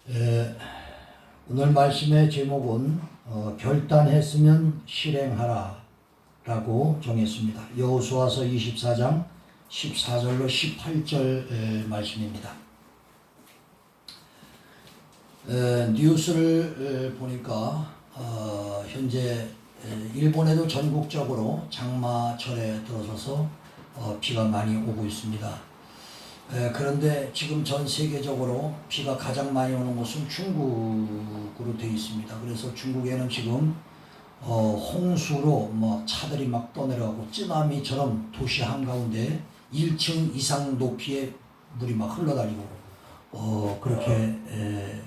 에, 오늘 말씀의 제목은 결단했으면 실행하라 라고 정했습니다. 여호수아서 24장 14절로 18절 말씀입니다. 뉴스를 보니까 현재 일본에도 전국적으로 장마철에 들어서서 비가 많이 오고 있습니다. 그런데 지금 전 세계적으로 비가 가장 많이 오는 곳은 중국으로 되어 있습니다. 그래서 중국에는 지금 홍수로 차들이 막 떠내려가고 쓰나미처럼 도시 한가운데 1층 이상 높이의 물이 막 흘러다니고 그렇게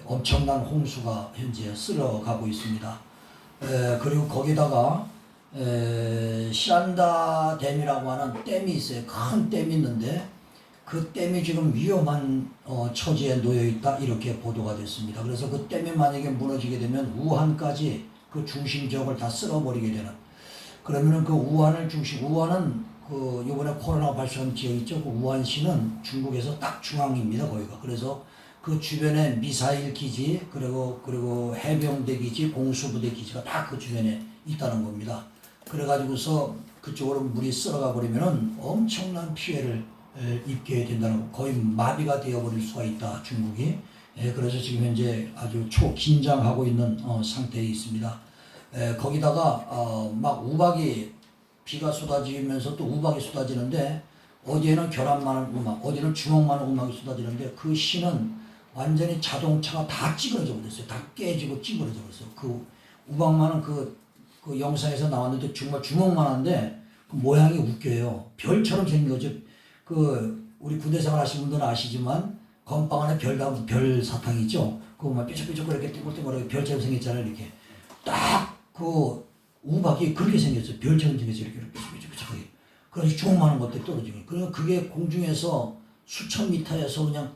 엄청난 홍수가 현재 쓸어가고 있습니다. 그리고 거기다가 시안다 댐이라고 하는 댐이 있어요. 큰 댐이 있는데 그 댐이 지금 위험한 처지에 놓여 있다 이렇게 보도가 됐습니다. 그래서 그 댐이 만약에 무너지게 되면 우한까지 그 중심 지역을 다 쓸어버리게 되는, 그러면은 그 우한은 그 이번에 코로나 발생 지역 있죠. 그 우한시는 중국에서 딱 중앙입니다. 거기가. 그래서 그 주변에 미사일 기지 그리고 해병대 기지, 공수부대 기지가 다 그 주변에 있다는 겁니다. 그래가지고서 그쪽으로 물이 쓸어가 버리면은 엄청난 피해를 입게 된다는 거, 거의 마비가 되어버릴 수가 있다 중국이. 그래서 지금 현재 아주 초긴장하고 있는 상태에 있습니다. 거기다가 막 우박이 비가 쏟아지면서 또 우박이 쏟아지는데 어디에는 결함만한 우박, 어디는 주먹만한 우박이 쏟아지는데 그 시는 완전히 자동차가 다 찌그러져 버렸어요. 다 깨지고 찌그러져 버렸어요. 그 우박만한 그 영상에서 나왔는데 정말 주먹만한데 그 모양이 웃겨요. 별처럼 생긴 거죠. 우리 군대 생활 하신 분들은 아시지만 건빵 안에 별 사탕 있죠. 그거 막 삐죽삐죽 그렇게 띵글띵글하게 별처럼 생겼잖아요. 이렇게 딱 그 우박이 그렇게 생겼어요. 별처럼 생겼어요. 이렇게 삐죽삐죽하게. 그래서 주먹만한 것들이 떨어지고. 그러니까 그게 공중에서 수천 미터에서 그냥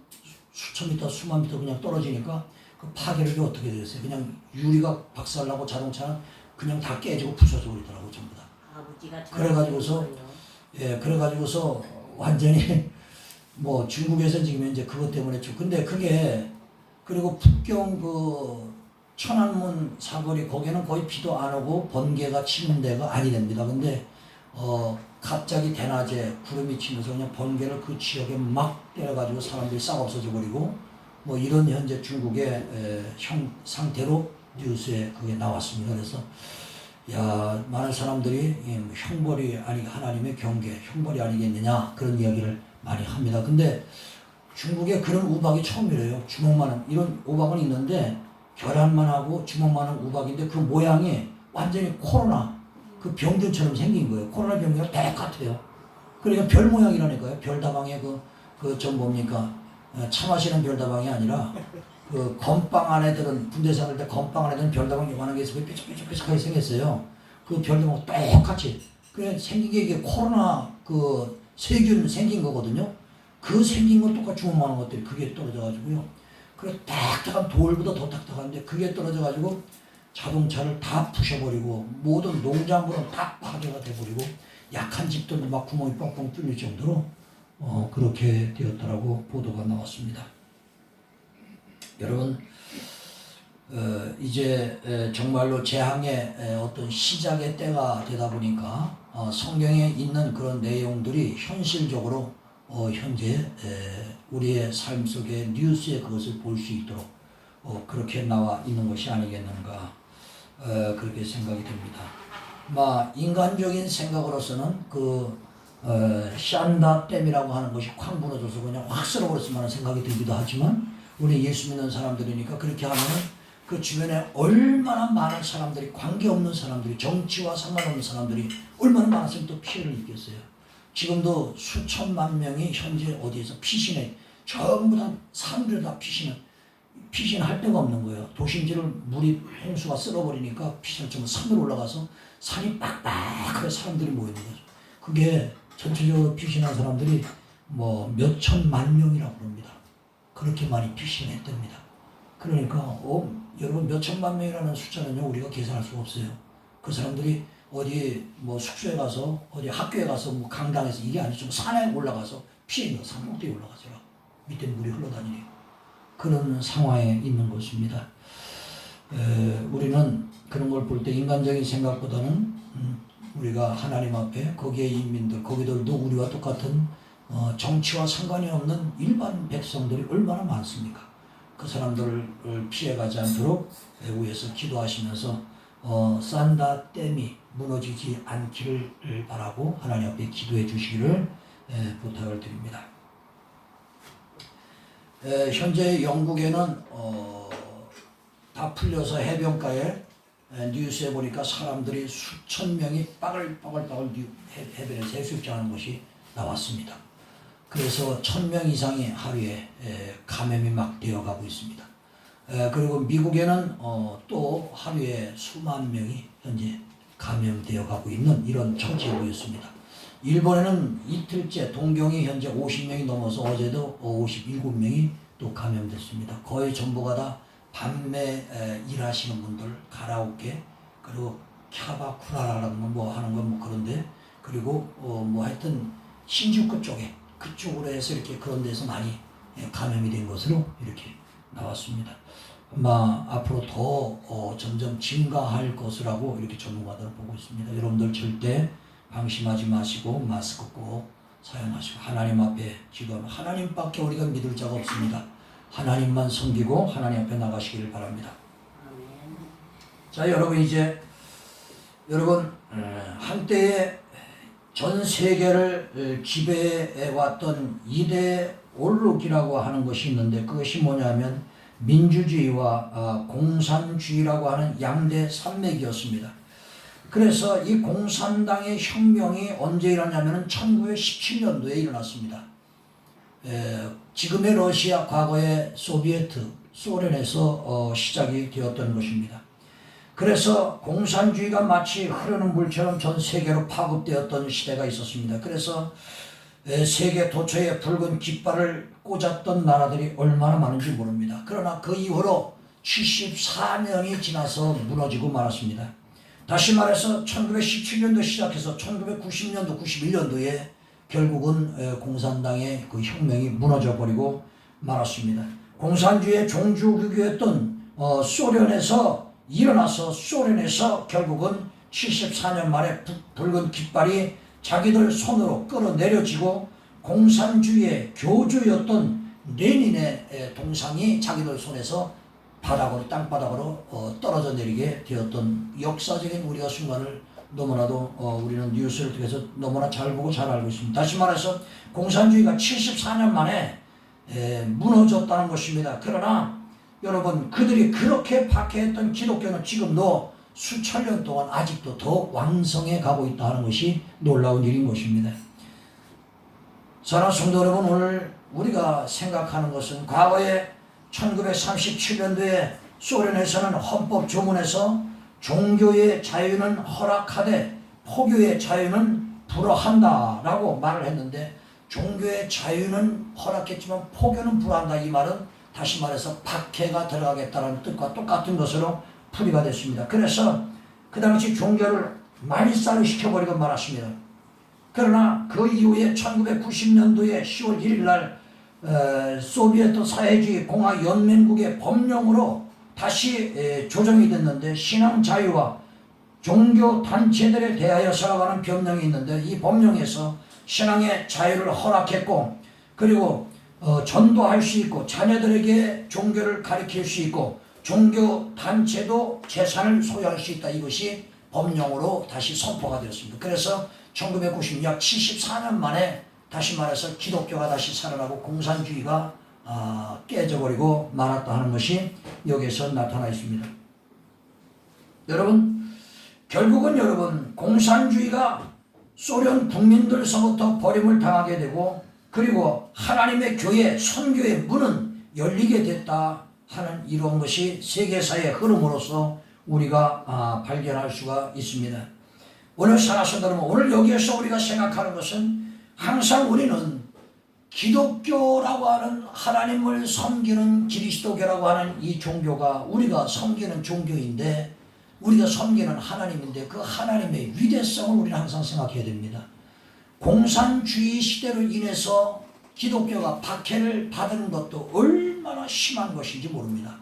수천 미터, 수만 미터 그냥 떨어지니까 그 파괴력이 어떻게 되겠어요? 그냥 유리가 박살나고 자동차는 그냥 다 깨지고 부서져 버리더라고 전부 다. 그래가지고서 완전히 중국에서 지금 이제 그것 때문에 근데 그게 그리고 북경 그 천안문 사거리 거기는 거의 비도 안 오고 번개가 치는 데가 아니 됩니다. 근데 갑자기 대낮에 구름이 치면서 그냥 번개를 그 지역에 막 때려가지고 사람들이 싹 없어져 버리고 이런 현재 중국의 상태로 뉴스에 그게 나왔습니다. 그래서 많은 사람들이 형벌이 아니 하나님의 경계, 형벌이 아니겠느냐 그런 이야기를 많이 합니다. 근데 중국에 그런 우박이 처음이래요. 주먹만한 이런 우박은 있는데 결함만 하고 주먹만한 우박인데 그 모양이 완전히 코로나 그 병균처럼 생긴 거예요. 코로나 병균이랑 똑같아요. 그러니까 별 모양이라니까요. 별다방에 차 마시는 별다방이 아니라 그 건빵 안에 들은 군대 생활 때 건빵 안에 들은 별다방 요만한 게 있어서 삐죽삐죽하게 생겼어요. 그 별다방 똑같이. 그래 생긴 게 이게 코로나 그 세균 생긴 거거든요. 그 생긴 건 똑같이 주먹만한 것들이 그게 떨어져가지고요. 그래 딱딱한 돌보다 더 딱딱한데 그게 떨어져가지고 자동차를 다 부셔버리고 모든 농작물은 다 파괴가 돼버리고 약한 집들도 막 구멍이 뻥뻥 뚫릴 정도로 그렇게 되었다라고 보도가 나왔습니다. 여러분 이제 정말로 재앙의 어떤 시작의 때가 되다 보니까 성경에 있는 그런 내용들이 현실적으로 현재 우리의 삶 속에 뉴스에 그것을 볼 수 있도록 그렇게 나와 있는 것이 아니겠는가 그렇게 생각이 됩니다. 인간적인 생각으로서는 샨다 댐이라고 하는 것이 쾅 무너져서 그냥 확 쓸어버렸으면 하는 생각이 들기도 하지만 우리 예수 믿는 사람들이니까 그렇게 하면은 그 주변에 얼마나 많은 사람들이, 관계없는 사람들이, 정치와 상관없는 사람들이 얼마나 많았으면 또 피해를 입겠어요. 지금도 수천만 명이 현재 어디에서 피신해, 전부 다 사람들 다 피신할 데가 없는 거예요. 도심지를 물이 홍수가 쓸어버리니까 피신을 전부 산으로 올라가서 산이 빡빡하게 사람들이 모이는 거죠. 그게 전체적으로 피신한 사람들이 몇 천만 명이라고 합니다. 그렇게 많이 피신했답니다. 그러니까 여러분 몇 천만 명이라는 숫자는요 우리가 계산할 수가 없어요. 그 사람들이 어디 숙소에 가서 어디 학교에 가서 강당에서 이게 아니죠. 산에 올라가서 피해가 산 꼭대기에 올라가서라 밑에 물이 흘러다니니 그런 상황에 있는 것입니다. 우리는 그런 걸 볼 때 인간적인 생각보다는 우리가 하나님 앞에 거기에 인민들, 거기들도 우리와 똑같은 정치와 상관이 없는 일반 백성들이 얼마나 많습니까? 그 사람들을 피해가지 않도록 위에서 기도하시면서 산다 댐이 무너지지 않기를 바라고 하나님 앞에 기도해 주시기를 부탁을 드립니다. 현재 영국에는 다 풀려서 해변가에 뉴스에 보니까 사람들이 수천 명이 빠글빠글 해변에서 해수욕장하는 것이 나왔습니다. 그래서 1000명 이상이 하루에 감염이 막 되어가고 있습니다. 그리고 미국에는 또 하루에 수만 명이 현재 감염되어 가고 있는 이런 처지에 놓였습니다. 일본에는 이틀째 동경이 현재 50명이 넘어서 어제도 57명이 또 감염됐습니다. 거의 전부가 다 밤에 일하시는 분들, 가라오케, 그리고 캬바쿠라라는 뭐 하는 건 뭐 그런데, 그리고 뭐 하여튼 신주쿠 쪽에 그쪽으로 해서 이렇게 그런 데서 많이 감염이 된 것으로 이렇게 나왔습니다. 아마 앞으로 더 점점 증가할 것이라고 이렇게 전문가들은 보고 있습니다. 여러분들 절대 방심하지 마시고 마스크 꼭 사용하시고 하나님 앞에 지금 하나님밖에 우리가 믿을 자가 없습니다. 하나님만 섬기고 하나님 앞에 나가시기를 바랍니다. 자, 여러분 이제 여러분 한때에 전 세계를 지배해왔던 이대 올룩이라고 하는 것이 있는데 그것이 뭐냐면 민주주의와 공산주의라고 하는 양대 산맥이었습니다. 그래서 이 공산당의 혁명이 언제 일어나냐면 1917년도에 일어났습니다. 지금의 러시아, 과거의 소비에트, 소련에서 시작이 되었던 것입니다. 그래서 공산주의가 마치 흐르는 물처럼 전 세계로 파급되었던 시대가 있었습니다. 그래서 세계 도처에 붉은 깃발을 꽂았던 나라들이 얼마나 많은지 모릅니다. 그러나 그 이후로 74년이 지나서 무너지고 말았습니다. 다시 말해서 1917년도 시작해서 1990년도, 91년도에 결국은 공산당의 그 혁명이 무너져 버리고 말았습니다. 공산주의의 종주국이었던 소련에서 일어나서 소련에서 결국은 74년 만에 붉은 깃발이 자기들 손으로 끌어내려지고 공산주의의 교주였던 레닌의 동상이 자기들 손에서 바닥으로 땅바닥으로 떨어져 내리게 되었던 역사적인 우리가 순간을 너무나도 우리는 뉴스를 통해서 너무나 잘 보고 잘 알고 있습니다. 다시 말해서 공산주의가 74년 만에 무너졌다는 것입니다. 그러나 여러분 그들이 그렇게 박해했던 기독교는 지금도 수천 년 동안 아직도 더 왕성해 가고 있다는 것이 놀라운 일인 것입니다. 사랑하는 성도 여러분, 오늘 우리가 생각하는 것은 과거에 1937년도에 소련에서는 헌법 조문에서 종교의 자유는 허락하되 포교의 자유는 불허한다라고 말을 했는데 종교의 자유는 허락했지만 포교는 불허한다. 이 말은 다시 말해서 박해가 들어가겠다는 뜻과 똑같은 것으로 풀이가 됐습니다. 그래서 그 당시 종교를 말살을 시켜버리고 말았습니다. 그러나 그 이후에 1990년도에 10월 1일 날 소비에트 사회주의 공화 연맹국의 법령으로 다시 조정이 됐는데 신앙 자유와 종교 단체들에 대하여 살아가는 법령이 있는데 이 법령에서 신앙의 자유를 허락했고 그리고 전도할 수 있고 자녀들에게 종교를 가르칠 수 있고 종교 단체도 재산을 소유할 수 있다. 이것이 법령으로 다시 선포가 되었습니다. 그래서 1990년 약 74년 만에 다시 말해서 기독교가 다시 살아나고 공산주의가 깨져버리고 말았다 하는 것이 여기에서 나타나 있습니다. 여러분 결국은 여러분 공산주의가 소련 국민들로부터 버림을 당하게 되고 그리고 하나님의 교회 선교의 문은 열리게 됐다 하는 이런 것이 세계사의 흐름으로서 우리가 발견할 수가 있습니다. 오늘 사랑하는 여러분, 오늘 여기에서 우리가 생각하는 것은 항상 우리는 기독교라고 하는 하나님을 섬기는 그리스도교라고 하는 이 종교가 우리가 섬기는 종교인데 우리가 섬기는 하나님인데 그 하나님의 위대성을 우리는 항상 생각해야 됩니다. 공산주의 시대로 인해서 기독교가 박해를 받은 것도 얼마나 심한 것인지 모릅니다.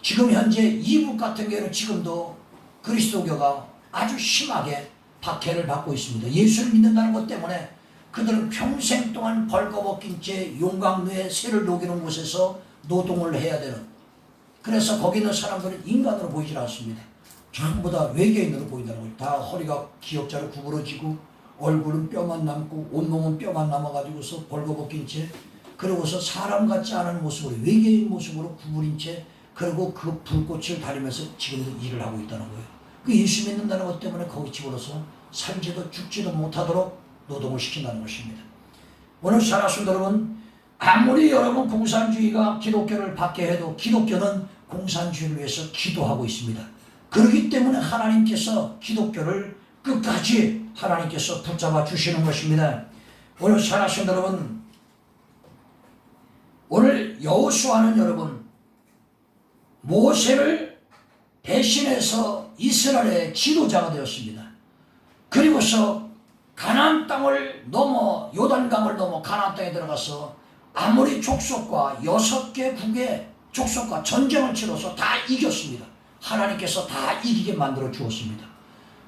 지금 현재 이북 같은 경우는 지금도 그리스도교가 아주 심하게 박해를 받고 있습니다. 예수를 믿는다는 것 때문에 그들은 평생 동안 벌거벗긴 채 용광로에 쇠를 녹이는 곳에서 노동을 해야 되는, 그래서 거기 있는 사람들은 인간으로 보이질 않습니다. 전부 다 외계인으로 보인다는 거예요. 다 허리가 기역자로 구부러지고 얼굴은 뼈만 남고 온몸은 뼈만 남아가지고서 벌거벗긴 채, 그러고서 사람 같지 않은 모습으로 외계인 모습으로 구부린 채, 그리고 그 불꽃을 다리면서 지금도 일을 하고 있다는 거예요. 그 예수 믿는다는 것 때문에 거기 집어넣어서 살지도 죽지도 못하도록 노동을 시킨다는 것입니다. 오늘 살아있는 여러분, 아무리 여러분 공산주의가 기독교를 받게 해도 기독교는 공산주의를 위해서 기도하고 있습니다. 그렇기 때문에 하나님께서 기독교를 끝까지 하나님께서 붙잡아 주시는 것입니다. 오늘 살아있는 여러분, 오늘 여호수아는 여러분 모세를 대신해서 이스라엘의 지도자가 되었습니다. 그리고서 가나안 땅을 넘어 요단강을 넘어 가나안 땅에 들어가서 아모리 족속과 6개 국의 족속과 전쟁을 치러서 다 이겼습니다. 하나님께서 다 이기게 만들어 주었습니다.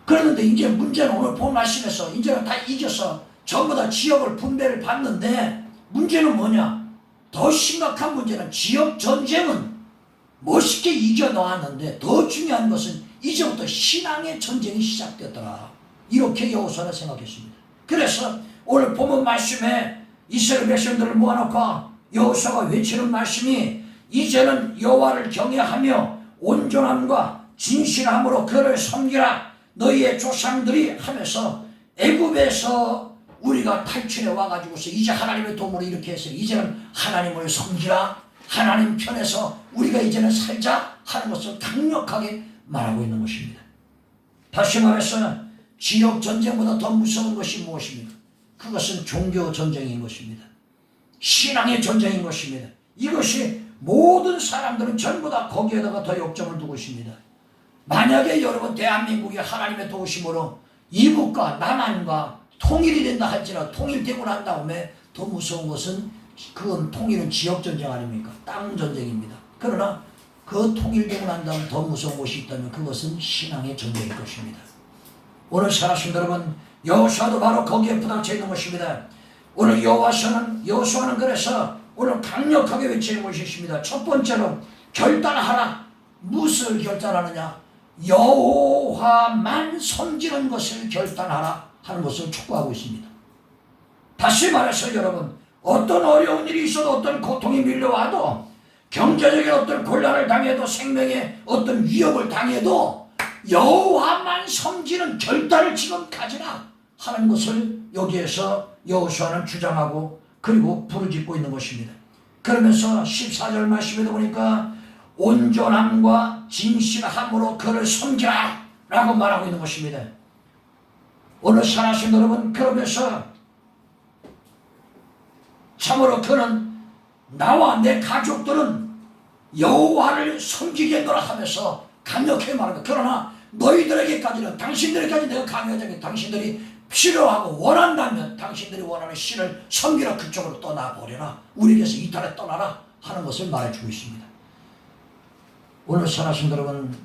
그런데 이제 문제는 오늘 본 말씀에서 이제는 다 이겨서 전부 다 지역을 분배를 받는데, 문제는 뭐냐? 더 심각한 문제는 지역 전쟁은 멋있게 이겨놓았는데 더 중요한 것은 이제부터 신앙의 전쟁이 시작되더라. 이렇게 여호수아는 생각했습니다. 그래서 오늘 본문 말씀에 이스라엘 백성들을 모아놓고 여호수아가 외치는 말씀이, 이제는 여호와를 경외하며 온전함과 진실함으로 그를 섬기라. 너희의 조상들이 하면서 애굽에서 우리가 탈출해 와가지고서 이제 하나님의 도움으로 이렇게 해서 이제는 하나님을 섬기라, 하나님 편에서 우리가 이제는 살자 하는 것을 강력하게 말하고 있는 것입니다. 다시 말해서 지역 전쟁보다 더 무서운 것이 무엇입니까? 그것은 종교 전쟁인 것입니다. 신앙의 전쟁인 것입니다. 이것이 모든 사람들은 전부 다 거기에다가 더 역점을 두고 있습니다. 만약에 여러분 대한민국이 하나님의 도우심으로 이북과 남한과 통일이 된다 할지라도, 통일되고 난 다음에 더 무서운 것은, 그건 통일은 지역전쟁 아닙니까? 땅전쟁입니다. 그러나 그 통일되고 난 다음 더 무서운 것이 있다면 그것은 신앙의 전쟁일 것입니다. 오늘 살아신 여러분, 여호수아도 바로 거기에 부닥쳐 있는 것입니다. 오늘 여호수아는 그래서 오늘 강력하게 외치는 것이 있습니다. 첫 번째로 결단하라. 무엇을 결단하느냐? 여호와만 섬기는 것을 결단하라 하는 것을 촉구하고 있습니다. 다시 말해서 여러분, 어떤 어려운 일이 있어도, 어떤 고통이 밀려와도, 경제적인 어떤 곤란을 당해도, 생명의 어떤 위협을 당해도 여호와만 섬기는 결단을 지금 가지라 하는 것을 여기에서 여호수아는 주장하고 그리고 부르짖고 있는 것입니다. 그러면서 14절 말씀에도 보니까 온전함과 진실함으로 그를 섬기라 라고 말하고 있는 것입니다. 오늘 살아신 여러분, 그러면서 참으로 그는 나와 내 가족들은 여호와를 섬기겠노라 하면서 강력하게 말합니다. 그러나 너희들에게까지는, 당신들에게까지 내가 강요하자니 당신들이 필요하고 원한다면 당신들이 원하는 신을 섬기라, 그쪽으로 떠나버려라, 우리에게서 이탈해 떠나라 하는 것을 말해주고 있습니다. 오늘 살아신 여러분,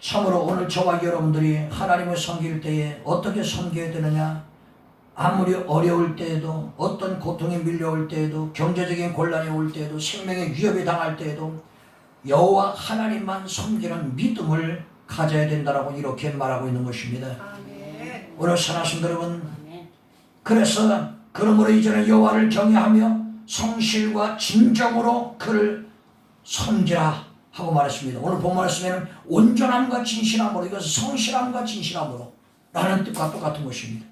참으로 오늘 저와 여러분들이 하나님을 섬길 때에 어떻게 섬겨야 되느냐? 아무리 어려울 때에도, 어떤 고통이 밀려올 때에도, 경제적인 곤란이 올 때에도, 생명의 위협이 당할 때에도 여호와 하나님만 섬기는 믿음을 가져야 된다라고 이렇게 말하고 있는 것입니다. 아멘. 오늘 살아신 여러분, 그래서 그러므로 이제는 여호와를 경외하며 성실과 진정으로 그를 섬기라 하고 말했습니다. 오늘 본 말씀에는 온전함과 진실함으로, 이것은 성실함과 진실함으로 라는 뜻과 똑같은 것입니다.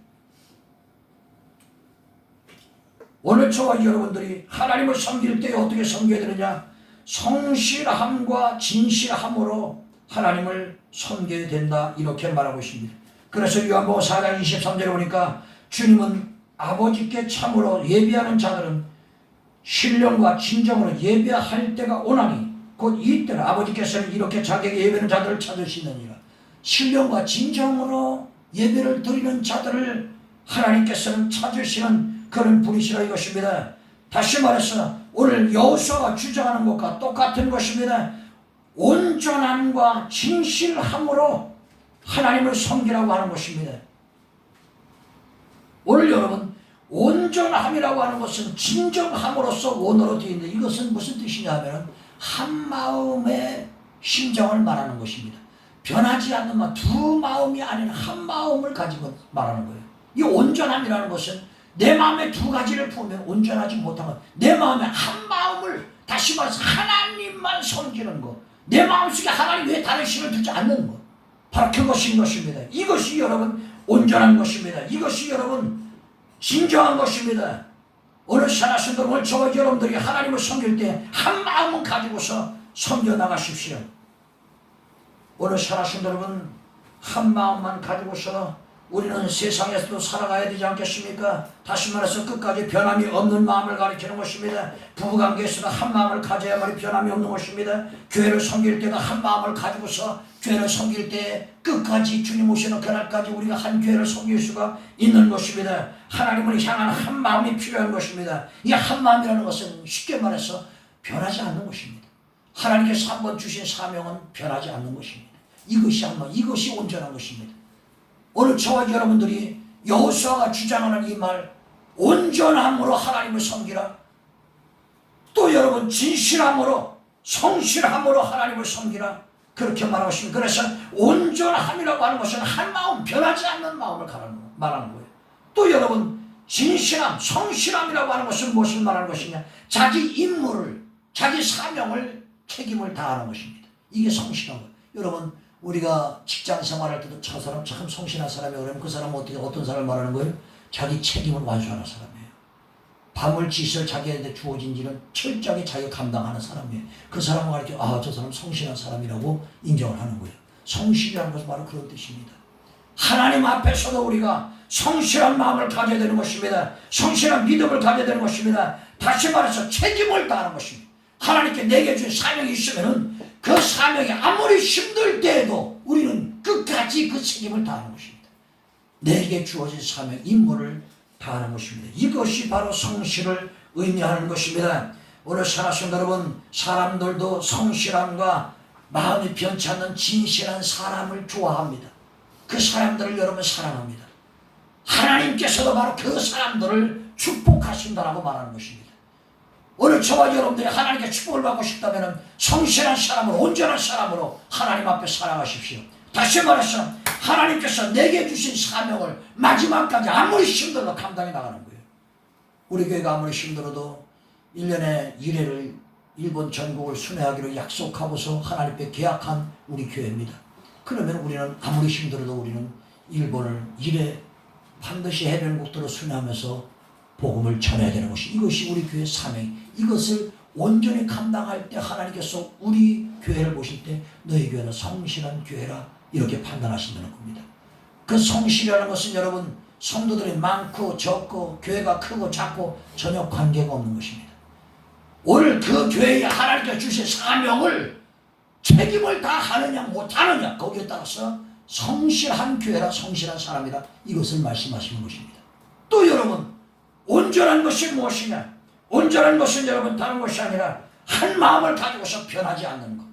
오늘 저와 여러분들이 하나님을 섬길 때 어떻게 섬겨야 되느냐? 성실함과 진실함으로 하나님을 섬겨야 된다, 이렇게 말하고 있습니다. 그래서 요한복음 4장 23절에 보니까 주님은 아버지께 참으로 예비하는 자들은 신령과 진정으로 예배할 때가 오나니, 곧 이때는 아버지께서는 이렇게 자기에게 예배하는 자들을 찾으시느니라. 신령과 진정으로 예배를 드리는 자들을 하나님께서는 찾으시는 그런 분이시라 이것입니다. 다시 말해서 오늘 여호수아가 주장하는 것과 똑같은 것입니다. 온전함과 진실함으로 하나님을 섬기라고 하는 것입니다. 오늘 여러분 온전함이라고 하는 것은 진정함으로써 원어로 되어 있는데 이것은 무슨 뜻이냐면 한마음의 심정을 말하는 것입니다. 변하지 않는 마음, 두 마음이 아닌 한 마음을 가지고 말하는 거예요. 이 온전함이라는 것은 내 마음에 두 가지를 품으면 온전하지 못한 것, 내 마음에 한 마음을 다시 말해서 하나님만 섬기는 것, 내 마음속에 하나님 외에 다른 신을 두지 않는 것, 바로 그것인 것입니다. 이것이 여러분 온전한 것입니다. 이것이 여러분 진정한 것입니다. 어느 산하신들 오늘 저와 여러분들이 하나님을 섬길 때 한 마음은 가지고서 섬겨 나가십시오. 오늘 산하신들 여러분 한 마음만 가지고서 우리는 세상에서도 살아가야 되지 않겠습니까? 다시 말해서 끝까지 변함이 없는 마음을 가리키는 것입니다. 부부관계에서도 한 마음을 가져야만이 변함이 없는 것입니다. 교회를 섬길 때도 한 마음을 가지고서 교회를 섬길 때 끝까지 주님 오시는 그날까지 우리가 한 교회를 섬길 수가 있는 것입니다. 하나님을 향한 한 마음이 필요한 것입니다. 이 한 마음이라는 것은 쉽게 말해서 변하지 않는 것입니다. 하나님께서 한번 주신 사명은 변하지 않는 것입니다. 이것이 한 마음, 이것이 온전한 것입니다. 오늘 저와 여러분들이 여호수아가 주장하는 이 말 온전함으로 하나님을 섬기라, 또 여러분 진실함으로 성실함으로 하나님을 섬기라 그렇게 말하고 있습니다. 그래서 온전함이라고 하는 것은 한 마음, 변하지 않는 마음을 말하는 거예요. 또 여러분 진실함, 성실함이라고 하는 것은 무엇을 말하는 것이냐, 자기 임무를, 자기 사명을, 책임을 다하는 것입니다. 이게 성실한 거예요. 여러분 우리가 직장 생활할 때도 저 사람 참 성실한 사람이에요. 그러면 그 사람은 어떤 사람을 말하는 거예요? 자기 책임을 완수하는 사람이에요. 밤을 지실 자기한테 주어진 일은 철저하게 자기가 감당하는 사람이에요. 그 사람을 가리켜 저 사람 성실한 사람이라고 인정을 하는 거예요. 성실이라는 것은 바로 그런 뜻입니다. 하나님 앞에서도 우리가 성실한 마음을 가져야 되는 것입니다. 성실한 믿음을 가져야 되는 것입니다. 다시 말해서 책임을 다하는 것입니다. 하나님께 내게 주신 사명이 있으면은 그 사명이 아무리 힘들 때에도 우리는 끝까지 그 책임을 다하는 것입니다. 내게 주어진 사명, 임무를 다하는 것입니다. 이것이 바로 성실을 의미하는 것입니다. 오늘 사랑하시는 여러분, 사람들도 성실함과 마음이 변치 않는 진실한 사람을 좋아합니다. 그 사람들을 여러분 사랑합니다. 하나님께서도 바로 그 사람들을 축복하신다라고 말하는 것입니다. 오늘 저와 여러분들이 하나님께 축복을 받고 싶다면 성실한 사람으로, 온전한 사람으로 하나님 앞에 살아가십시오. 다시 말해서 하나님께서 내게 주신 사명을 마지막까지 아무리 힘들어도 감당해 나가는 거예요. 우리 교회가 아무리 힘들어도 1년에 1회를 일본 전국을 순회하기로 약속하고서 하나님 앞에 계약한 우리 교회입니다. 그러면 우리는 아무리 힘들어도 우리는 일본을 1회 반드시 해변국도로 순회하면서 복음을 전해야 되는 것이, 이것이 우리 교회의 사명. 이것을 온전히 감당할 때 하나님께서 우리 교회를 보실 때 너희 교회는 성실한 교회라 이렇게 판단하신다는 겁니다. 그 성실이라는 것은 여러분 성도들이 많고 적고 교회가 크고 작고 전혀 관계가 없는 것입니다. 오늘 그 교회에 하나님께서 주신 사명을 책임을 다 하느냐 못하느냐 거기에 따라서 성실한 교회라, 성실한 사람이라 이것을 말씀하시는 것입니다. 또 여러분 온전한 것이 무엇이냐? 온전한 것은 여러분 다른 것이 아니라 한 마음을 가지고서 변하지 않는 것,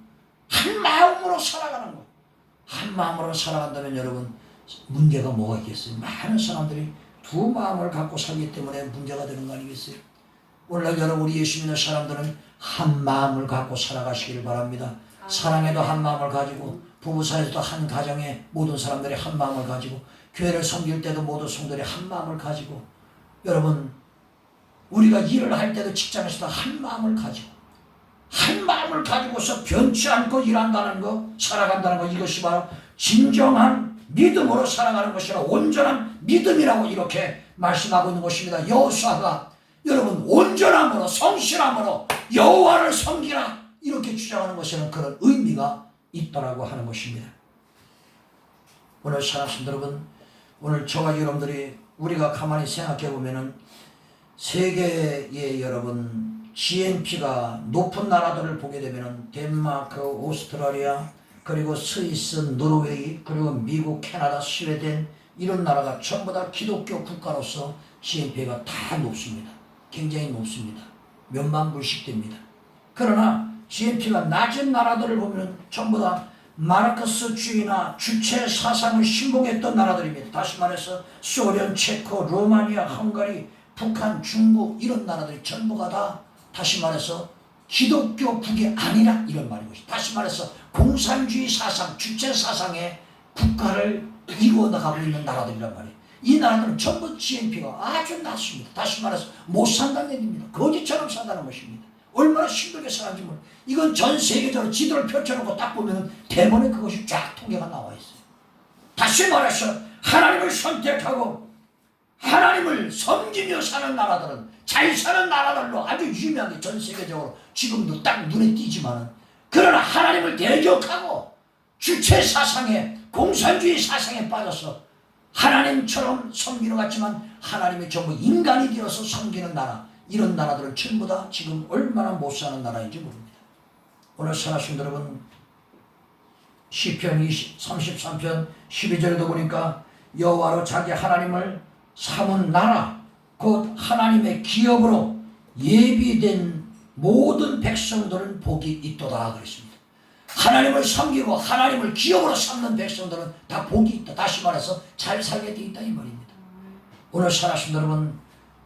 한 마음으로 살아가는 것. 한 마음으로 살아간다면 여러분 문제가 뭐가 있겠어요? 많은 사람들이 두 마음을 갖고 살기 때문에 문제가 되는 거 아니겠어요? 오늘날 여러분 우리 예수 믿는 사람들은 한 마음을 갖고 살아가시기를 바랍니다. 사랑에도 한 마음을 가지고, 부부 사이에서도 한 가정에 모든 사람들이 한 마음을 가지고, 교회를 섬길 때도 모든 성도들이 한 마음을 가지고, 여러분 우리가 일을 할 때도 직장에서도 한 마음을 가지고, 한 마음을 가지고서 변치 않고 일한다는 것, 살아간다는 것, 이것이 바로 진정한 믿음으로 살아가는 것이라 온전한 믿음이라고 이렇게 말씀하고 있는 것입니다. 여호수아가 여러분 온전함으로 성실함으로 여호와를 섬기라 이렇게 주장하는 것에는 그런 의미가 있다라고 하는 것입니다. 오늘 사랑하신 여러분, 오늘 저와 여러분들이 우리가 가만히 생각해 보면은 세계의 여러분 GNP가 높은 나라들을 보게 되면은 덴마크, 오스트라리아, 그리고 스위스, 노르웨이, 그리고 미국, 캐나다, 스웨덴 이런 나라가 전부 다 기독교 국가로서 GNP가 다 높습니다. 굉장히 높습니다. 몇만 불씩 됩니다. 그러나 GNP가 낮은 나라들을 보면 전부 다 마르크스주의나 주체 사상을 신봉했던 나라들입니다. 다시 말해서 소련, 체코, 루마니아, 헝가리, 북한, 중국 이런 나라들이 전부가 다 다시 말해서 기독교국이 아니라 이런 말인 것입니다. 다시 말해서 공산주의 사상, 주체 사상의 국가를 이루어 나가고 있는 나라들이란 말이에요. 이 나라들은 전부 GNP가 아주 낮습니다. 다시 말해서 못 산다는 얘기입니다. 거지처럼 산다는 것입니다. 얼마나 힘들게 사는지 모르. 이건 전 세계적으로 지도를 펼쳐놓고 딱 보면 대본에 그것이 쫙 통계가 나와 있어요. 다시 말해서 하나님을 선택하고 하나님을 섬기며 사는 나라들은 잘 사는 나라들로 아주 유명하게 전 세계적으로 지금도 딱 눈에 띄지만은, 그러나 하나님을 대적하고 주체 사상에 공산주의 사상에 빠져서 하나님처럼 섬기는 것 같지만 하나님이 전부 인간이 되어서 섬기는 나라, 이런 나라들은 전부 다 지금 얼마나 못 사는 나라인지 모릅니다. 오늘 사랑하신 여러분, 시편 33편 12절에도 보니까 여호와로 자기 하나님을 삼은 나라 곧 하나님의 기업으로 예비된 모든 백성들은 복이 있도다 그랬습니다. 하나님을 섬기고 하나님을 기업으로 삼는 백성들은 다 복이 있다. 다시 말해서 잘 살게 돼 있다 이 말입니다. 오늘 사랑하신 여러분,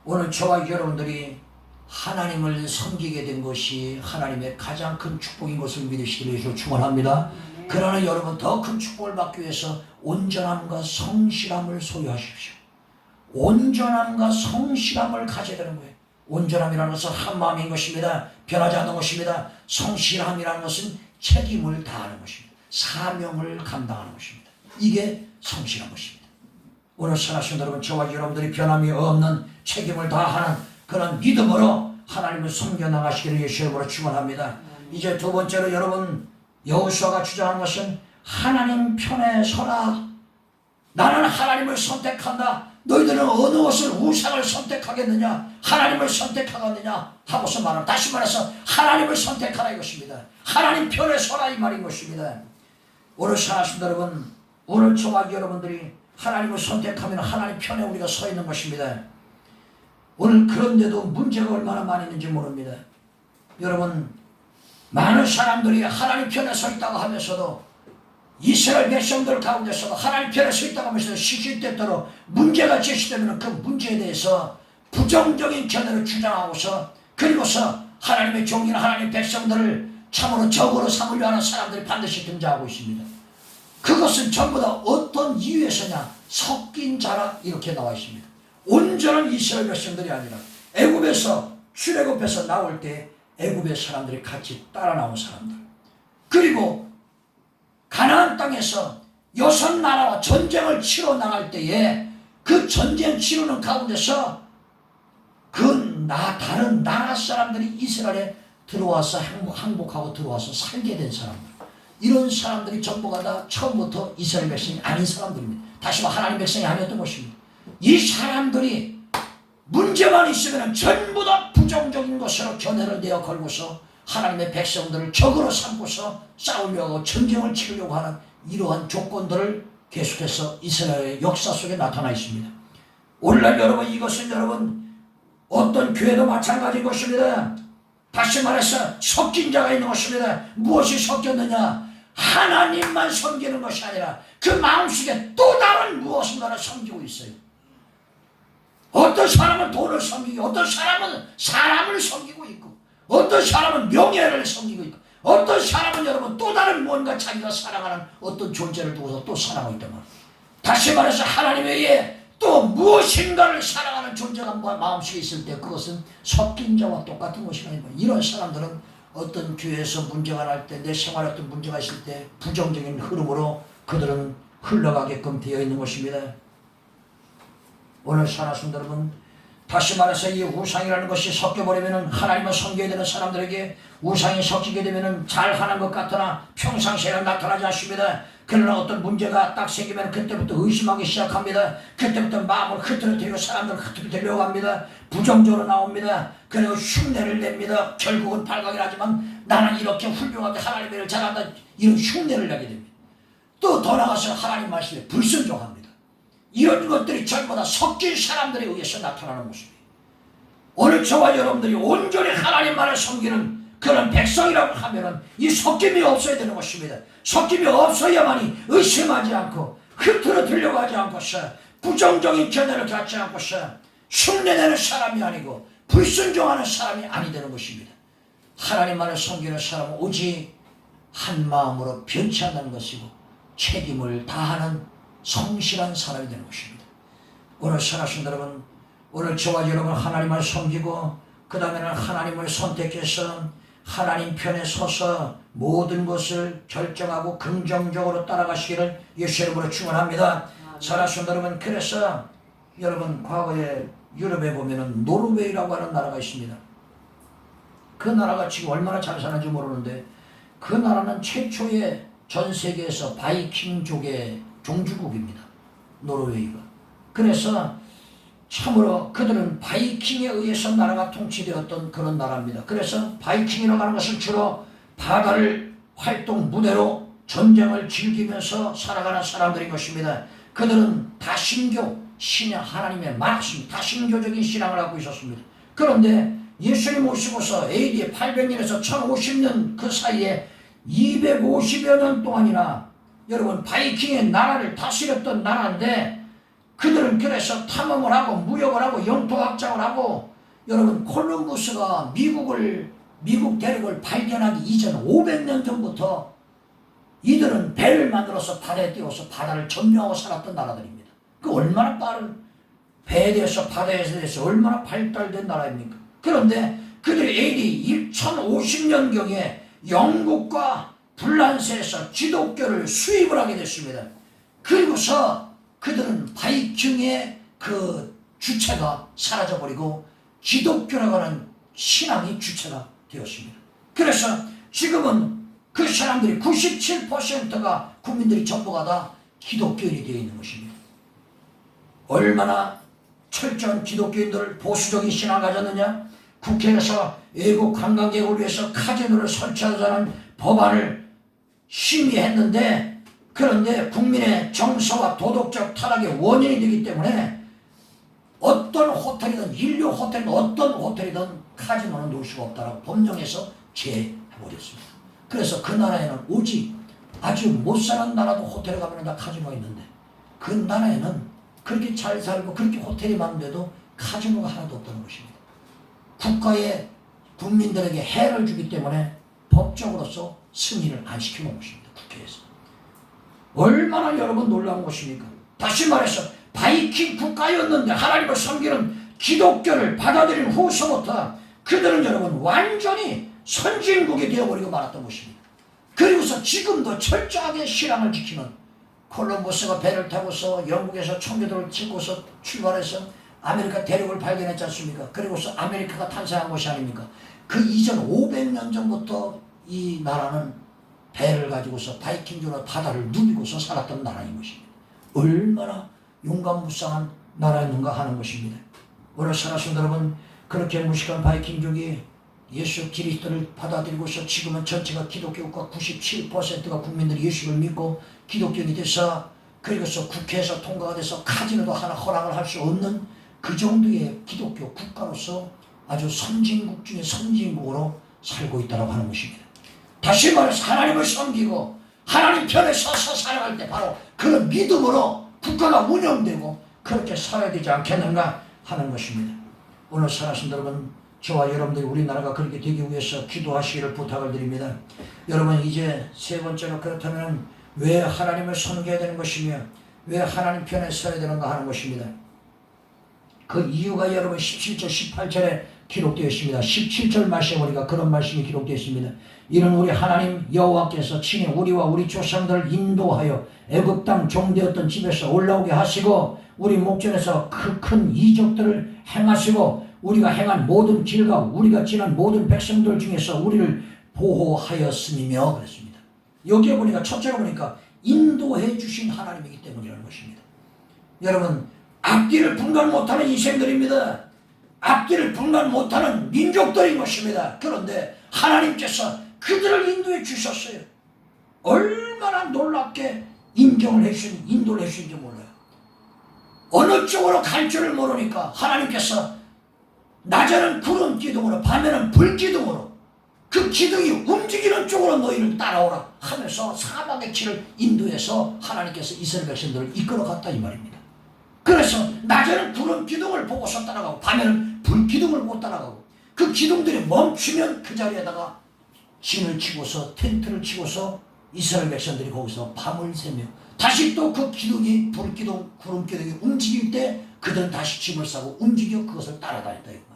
오늘 저와 여러분들이 하나님을 섬기게 된 것이 하나님의 가장 큰 축복인 것을 믿으시기 위해서 축원합니다. 그러나 여러분 더 큰 축복을 받기 위해서 온전함과 성실함을 소유하십시오. 온전함과 성실함을 가져야 되는 거예요. 온전함이라는 것은 한마음인 것입니다. 변하지 않는 것입니다. 성실함이라는 것은 책임을 다하는 것입니다. 사명을 감당하는 것입니다. 이게 성실한 것입니다. 오늘 사랑하시는 여러분, 저와 여러분들이 변함이 없는 책임을 다하는 그런 믿음으로 하나님을 섬겨나가시기를 예수의 이름으로 축원합니다. 이제 두 번째로 여러분, 여호수아가 주장하는 것은 하나님 편에 서라. 나는 하나님을 선택한다. 너희들은 어느 것을 우상을 선택하겠느냐, 하나님을 선택하겠느냐 하고서 말합니다. 다시 말해서 하나님을 선택하라 이것입니다. 하나님 편에 서라 이 말인 것입니다. 오늘 사랑하신 여러분, 오늘 저와 여러분들이 하나님을 선택하면 하나님 편에 우리가 서 있는 것입니다. 오늘 그런데도 문제가 얼마나 많이 있는지 모릅니다. 여러분, 많은 사람들이 하나님 편에 서 있다고 하면서도 이스라엘 백성들 가운데서도 하나님 편에 서 있다고 하면서 시시때때로 문제가 제시되면 그 문제에 대해서 부정적인 견해를 주장하고서, 그리고서 하나님의 종이나 하나님의 백성들을 참으로 적으로 삼으려 하는 사람들이 반드시 등장하고 있습니다. 그것은 전부 다 어떤 이유에서냐, 섞인 자라 이렇게 나와 있습니다. 온전한 이스라엘 백성들이 아니라 애굽에서 출애굽해서 나올 때 애굽의 사람들이 같이 따라 나온 사람들, 그리고 가나안 땅에서 여섯 나라와 전쟁을 치러 나갈 때에 그 전쟁 치르는 가운데서 다른 나라 사람들이 이스라엘에 들어와서 항복하고 들어와서 살게 된 사람들, 이런 사람들이 전부가 다 처음부터 이스라엘 백성이 아닌 사람들입니다. 다시 말해 하나님 백성이 아니었던 것입니다. 이 사람들이 문제만 있으면 전부 다 부정적인 것으로 견해를 내어 걸고서 하나님의 백성들을 적으로 삼고서 싸우려고 전쟁을 치르려고 하는 이러한 조건들을 계속해서 이스라엘의 역사 속에 나타나 있습니다. 오늘날 여러분, 이것은 여러분 어떤 교회도 마찬가지인 것입니다. 다시 말해서 섞인 자가 있는 것입니다. 무엇이 섞였느냐, 하나님만 섬기는 것이 아니라 그 마음속에 또 다른 무엇인가를 섬기고 있어요. 어떤 사람은 돈을 섬기고, 어떤 사람은 사람을 섬기고 있고, 어떤 사람은 명예를 섬기고 있고, 어떤 사람은 여러분 또 다른 뭔가 자기가 사랑하는 어떤 존재를 두고서 또 사랑하고 있단 말이에요. 다시 말해서 하나님 외에 또 무엇인가를 사랑하는 존재가 마음속에 있을 때 그것은 섞인 자와 똑같은 것이 아니고, 이런 사람들은 어떤 교회에서 문제가 날 때, 내 생활에 어떤 문제가 있을 때 부정적인 흐름으로 그들은 흘러가게끔 되어 있는 것입니다. 오늘 사랑하는 여러분, 다시 말해서 이 우상이라는 것이 섞여버리면 하나님을 섬겨야 되는 사람들에게 우상이 섞이게 되면 잘하는 것 같으나 평상시에는 나타나지 않습니다. 그러나 어떤 문제가 딱 생기면 그때부터 의심하기 시작합니다. 그때부터 마음을 흐트러뜨리고 사람들을 흐트러뜨리려고 합니다. 부정적으로 나옵니다. 그리고 흉내를 냅니다. 결국은 발각이 나지만 나는 이렇게 훌륭하게 하나님의 일을 잘한다, 이런 흉내를 내게 됩니다. 또 더 나아가서 하나님 말씀에 불순종합니다. 이런 것들이 전부 다 섞인 사람들에 의해서 나타나는 모습이에요. 오늘 저와 여러분들이 온전히 하나님만을 섬기는 그런 백성이라고 하면은 이 섞임이 없어야 되는 것입니다. 섞임이 없어야만이 의심하지 않고 흐트러뜨려고 하지 않고서 부정적인 견해를 갖지 않고서 흉내내는 사람이 아니고 불순종하는 사람이 아니 되는 것입니다. 하나님만을 섬기는 사람은 오직 한 마음으로 변치 않는 것이고 책임을 다하는 성실한 사람이 되는 것입니다. 오늘 살아신 여러분, 오늘 저와 여러분 하나님을 섬기고 그 다음에는 하나님을 선택해서 하나님 편에 서서 모든 것을 결정하고 긍정적으로 따라가시기를 예수 이름으로 축원합니다. 살아신 여러분, 그래서 여러분 과거에 유럽에 보면은 노르웨이라고 하는 나라가 있습니다. 그 나라가 지금 얼마나 잘 사는지 모르는데 그 나라는 최초의 전 세계에서 바이킹족의 종주국입니다. 노르웨이가. 그래서 참으로 그들은 바이킹에 의해서 나라가 통치되었던 그런 나라입니다. 그래서 바이킹이라고 하는 것은 주로 바다를 활동 무대로 전쟁을 즐기면서 살아가는 사람들인 것입니다. 그들은 다신교, 신앙, 하나님의 말씀, 다신교적인 신앙을 갖고 있었습니다. 그런데 예수님 오시고서 AD 800년에서 1050년 그 사이에 250여 년 동안이나 여러분 바이킹의 나라를 다스렸던 나라인데 그들은 그래서 탐험을 하고 무역을 하고 영토 확장을 하고 여러분 콜럼버스가 미국 대륙을 발견하기 이전 500년 전부터 이들은 배를 만들어서 바다에 띄워서 바다를 점령하고 살았던 나라들입니다. 그 얼마나 빠른 배에 대해서 바다에 대해서 얼마나 발달된 나라입니까? 그런데 그들이 AD 1050년경에 영국과 불란서에서 기독교를 수입을 하게 됐습니다. 그리고서 그들은 바이킹의 그 주체가 사라져버리고 기독교라고 하는 신앙이 주체가 되었습니다. 그래서 지금은 그 사람들이 97%가 국민들이 전부가 다 기독교인이 되어 있는 것입니다. 얼마나 철저한 기독교인들을 보수적인 신앙을 가졌느냐? 국회에서 외국 관광객을 위해서 카지노를 설치하자는 법안을 심의했는데 그런데 국민의 정서와 도덕적 타락의 원인이 되기 때문에 어떤 호텔이든 인류 호텔이든 어떤 호텔이든 카지노는 놓을 수가 없다라고 법령에서 제해버렸습니다. 그래서 그 나라에는 오직 아주 못사는 나라도 호텔에 가면 다 카지노가 있는데 그 나라에는 그렇게 잘 살고 그렇게 호텔이 많은데도 카지노가 하나도 없다는 것입니다. 국가의 국민들에게 해를 주기 때문에 법적으로서 승인을 안 시켜놓은 것입니다. 국회에서. 얼마나 여러분 놀라운 것입니까? 다시 말해서 바이킹 국가였는데 하나님을 섬기는 기독교를 받아들인 후서부터 그들은 여러분 완전히 선진국이 되어버리고 말았던 것입니다. 그리고서 지금도 철저하게 신앙을 지키는 콜럼버스가 배를 타고서 영국에서 청교도를 짓고서 출발해서 아메리카 대륙을 발견했지 않습니까? 그리고서 아메리카가 탄생한 것이 아닙니까? 그 이전 500년 전부터 이 나라는 배를 가지고서 바이킹족으로 바다를 누비고서 살았던 나라인 것입니다. 얼마나 용감무쌍한 나라였는가 하는 것입니다. 오늘 살아신 여러분, 그렇게 무식한 바이킹족이 예수 그리스도를 받아들이고서 지금은 전체가 기독교국가 97%가 국민들이 예수를 믿고 기독교인이 돼서 그리고서 국회에서 통과가 돼서 카지노도 하나 허락을 할 수 없는 그 정도의 기독교 국가로서 아주 선진국 중에 선진국으로 살고 있다고 하는 것입니다. 다시 말해서 하나님을 섬기고 하나님 편에 서서 살아갈 때 바로 그런 믿음으로 국가가 운영되고 그렇게 살아야 되지 않겠는가 하는 것입니다. 오늘 살아신 여러분, 저와 여러분들이 우리나라가 그렇게 되기 위해서 기도하시기를 부탁을 드립니다. 여러분, 이제 세 번째로 그렇다면 왜 하나님을 섬겨야 되는 것이며 왜 하나님 편에 서야 되는가 하는 것입니다. 그 이유가 여러분 17절 18절에 기록되어 있습니다. 17절 말씀에 보니까 그런 말씀이 기록되어 있습니다. 이는 우리 하나님 여호와께서 친히 우리와 우리 조상들을 인도하여 애굽 땅 종되었던 집에서 올라오게 하시고 우리 목전에서 그 큰 이적들을 행하시고 우리가 행한 모든 길과 우리가 지난 모든 백성들 중에서 우리를 보호하였음이며 그랬습니다. 여기에 보니까 첫째로 보니까 인도해 주신 하나님이기 때문이라는 것입니다. 여러분, 앞뒤를 분간 못하는 인생들입니다. 앞뒤를 분간 못하는 민족들인 것입니다. 그런데 하나님께서 그들을 인도해 주셨어요. 얼마나 놀랍게 인정을 해주신, 인도를 해주신지 몰라요. 어느 쪽으로 갈 줄을 모르니까 하나님께서 낮에는 구름 기둥으로 밤에는 불 기둥으로 그 기둥이 움직이는 쪽으로 너희를 따라오라 하면서 사막의 길을 인도해서 하나님께서 이스라엘 백성들을 이끌어갔다 이 말입니다. 그래서 낮에는 구름 기둥을 보고서 따라가고 밤에는 불 기둥을 보고 따라가고 그 기둥들이 멈추면 그 자리에다가 진을 치고서 텐트를 치고서 이스라엘 백성들이 거기서 밤을 새며 다시 또 그 기둥이 불 기둥 구름 기둥이 움직일 때 그들은 다시 짐을 싸고 움직여 그것을 따라다녔다 이 말이에요.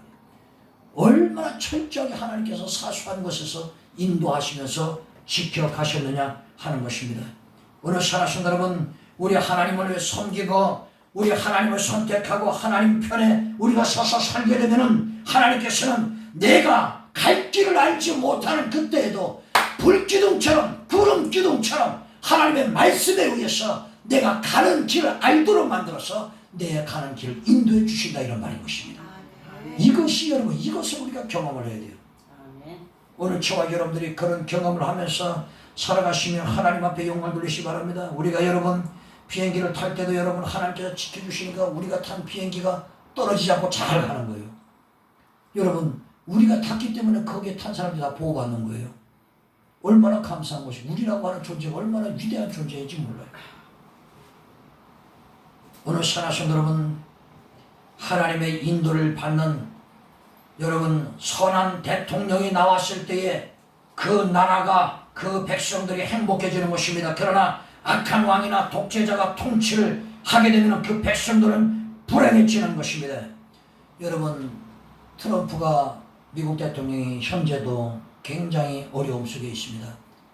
얼마나 철저하게 하나님께서 사소한 것에서 인도하시면서 지켜가셨느냐 하는 것입니다. 오늘 살아신 여러분, 우리 하나님을 위해 섬기고 우리 하나님을 선택하고 하나님 편에 우리가 서서 살게 되면은 하나님께서는 내가 갈 길을 알지 못하는 그때에도 불기둥처럼 구름기둥처럼 하나님의 말씀에 의해서 내가 가는 길을 알도록 만들어서 내 가는 길을 인도해 주신다 이런 말인 것입니다. 이것이 여러분, 이것을 우리가 경험을 해야 돼요. 오늘 저와 여러분들이 그런 경험을 하면서 살아가시면 하나님 앞에 영광 돌리시기 바랍니다. 우리가 여러분 비행기를 탈 때도 여러분 하나님께서 지켜주시니까 우리가 탄 비행기가 떨어지지 않고 잘 가는 거예요. 여러분 우리가 탔기 때문에 거기에 탄 사람들이 다 보호받는 거예요. 얼마나 감사한 것이, 우리라고 하는 존재가 얼마나 위대한 존재인지 몰라요. 오늘 살아신 여러분, 하나님의 인도를 받는 여러분 선한 대통령이 나왔을 때에 그 나라가 그 백성들이 행복해지는 것입니다. 그러나 악한 왕이나 독재자가 통치를 하게 되면 그 백성들은 불행해지는 것입니다. 여러분 트럼프가 미국 대통령이 현재도 굉장히 어려움 속에 있습니다.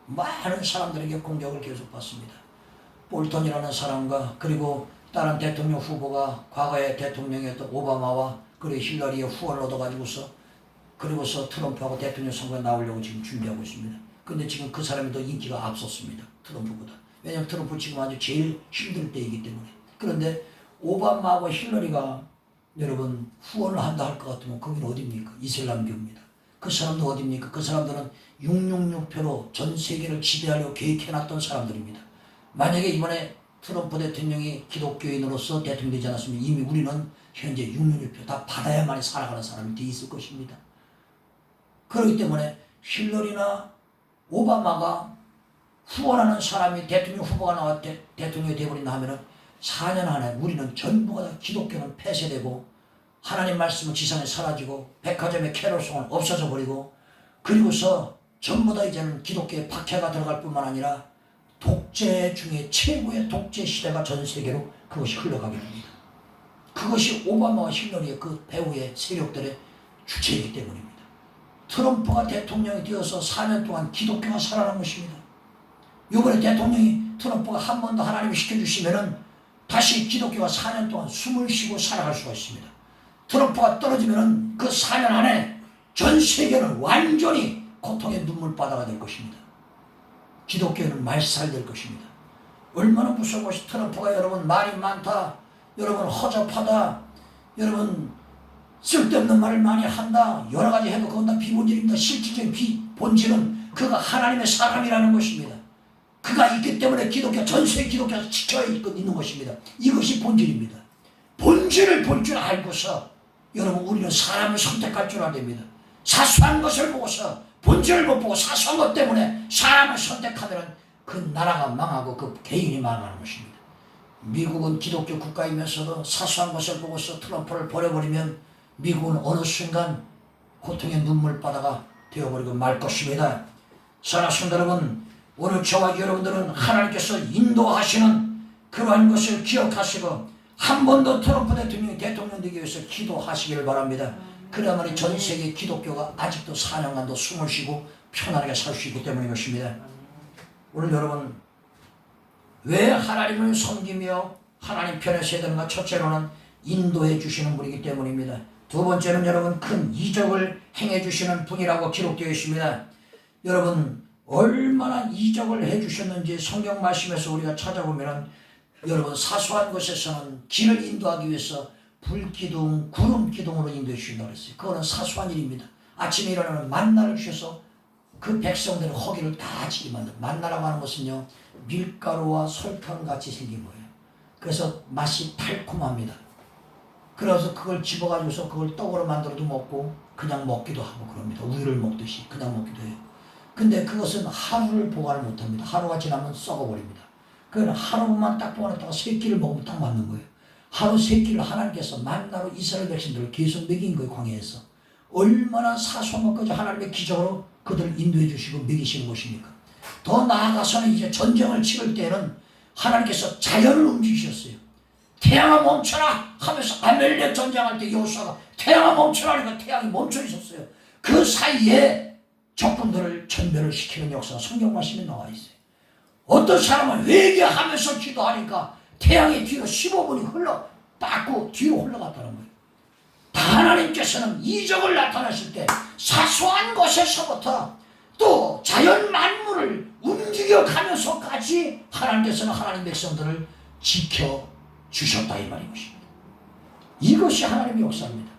많은 사람들에게 공격을 계속 받습니다. 볼턴이라는 사람과 그리고 다른 대통령 후보가 과거의 대통령이었던 오바마와 그리고 힐러리의 후원을 얻어가지고서 그리고서 트럼프하고 대통령 선거에 나오려고 지금 준비하고 있습니다. 근데 지금 그 사람이 더 인기가 앞섰습니다. 트럼프보다. 왜냐하면 트럼프 지금 아주 제일 힘들 때이기 때문에. 그런데 오바마하고 힐러리가 여러분 후원을 한다 할 것 같으면 거기는 어디입니까? 이슬람교입니다. 그 사람도 어디입니까? 그 사람들은 666표로 전 세계를 지배하려고 계획해놨던 사람들입니다. 만약에 이번에 트럼프 대통령이 기독교인으로서 대통령이 되지 않았으면 이미 우리는 현재 666표 다 받아야만 살아가는 사람이 돼 있을 것입니다. 그렇기 때문에 힐러리나 오바마가 후원하는 사람이 대통령 후보가 나와 대통령이 되어버린다 하면은 4년 안에 우리는 전부가 다 기독교는 폐쇄되고 하나님 말씀은 지상에 사라지고 백화점의 캐롤송은 없어져 버리고 그리고서 전부 다 이제는 기독교의 박해가 들어갈 뿐만 아니라 독재 중에 최고의 독재 시대가 전 세계로 그것이 흘러가게 됩니다. 그것이 오바마와 힐러리의 그 배후의 세력들의 주체이기 때문입니다. 트럼프가 대통령이 되어서 4년 동안 기독교가 살아난 것입니다. 이번에 대통령이 트럼프가 한 번 더 하나님이 시켜주시면은 다시 기독교가 4년 동안 숨을 쉬고 살아갈 수가 있습니다. 트럼프가 떨어지면은 그 4년 안에 전 세계는 완전히 고통의 눈물바다가 될 것입니다. 기독교는 말살될 것입니다. 얼마나 무서운 것이 트럼프가 여러분 말이 많다, 여러분 허접하다, 여러분 쓸데없는 말을 많이 한다, 여러 가지 해도 그건 다 비본질입니다. 실질적인 본질은 그가 하나님의 사람이라는 것입니다. 그가 있기 때문에 기독교, 전세계 기독교가 지켜 있는 것입니다. 이것이 본질입니다. 본질을 볼 줄 알고서 여러분 우리는 사람을 선택할 줄 알아야 됩니다. 사소한 것을 보고서 본질을 못 보고 사소한 것 때문에 사람을 선택하면 그 나라가 망하고 그 개인이 망하는 것입니다. 미국은 기독교 국가이면서도 사소한 것을 보고서 트럼프를 버려버리면 미국은 어느 순간 고통의 눈물바다가 되어버리고 말 것입니다. 사랑하는 여러분, 오늘 저와 여러분들은 하나님께서 인도하시는 그러한 것을 기억하시고 한 번 더 트럼프 대통령이 대통령 되기 위해서 기도하시기를 바랍니다. 그래야만 전 세계 기독교가 아직도 4년간도 숨을 쉬고 편안하게 살 수 있기 때문인 것입니다. 오늘 여러분 왜 하나님을 섬기며 하나님 편에 서야 되는가? 첫째로는 인도해 주시는 분이기 때문입니다. 두 번째는 여러분 큰 이적을 행해 주시는 분이라고 기록되어 있습니다. 여러분 얼마나 이적을 해 주셨는지 성경 말씀에서 우리가 찾아보면 여러분 사소한 것에서는 길을 인도하기 위해서 불기둥, 구름기둥으로 인도해 주신다고 했어요. 그거는 사소한 일입니다. 아침에 일어나면 만나를 주셔서 그 백성들의 허기를 다 지게 만든. 만나라고 하는 것은요 밀가루와 설탕같이 생긴 거예요. 그래서 맛이 달콤합니다. 그래서 그걸 집어가지고서 그걸 떡으로 만들어도 먹고 그냥 먹기도 하고 그럽니다. 우유를 먹듯이 그냥 먹기도 해요. 근데 그것은 하루를 보관을 못합니다. 하루가 지나면 썩어버립니다. 그건 하루만 딱 보관했다가 세 끼를 먹으면 딱 맞는 거예요. 하루 세 끼를 하나님께서 만나로 이스라엘 백성들을 계속 먹인 거예요. 광야에서. 얼마나 사소한 것까지 하나님의 기적으로 그들을 인도해 주시고 먹이시는 것입니까? 더 나아가서는 이제 전쟁을 치를 때는 하나님께서 자연을 움직이셨어요. 태양아 멈춰라 하면서 아멜렉 전쟁할 때 여호수아가 태양아 멈춰라 하니까 태양이 멈춰 있었어요. 그 사이에 적군들을 전멸을 시키는 역사가 성경 말씀에 나와 있어요. 어떤 사람은 회개하면서 기도하니까 태양이 뒤로 15분이 빠꾸 뒤로 흘러갔다는 거예요. 하나님께서는 이적을 나타내실 때 사소한 것에서부터 또 자연 만물을 움직여가면서까지 하나님께서는 하나님 백성들을 지켜주셨다 이 말인 것입니다. 이것이 하나님의 역사입니다.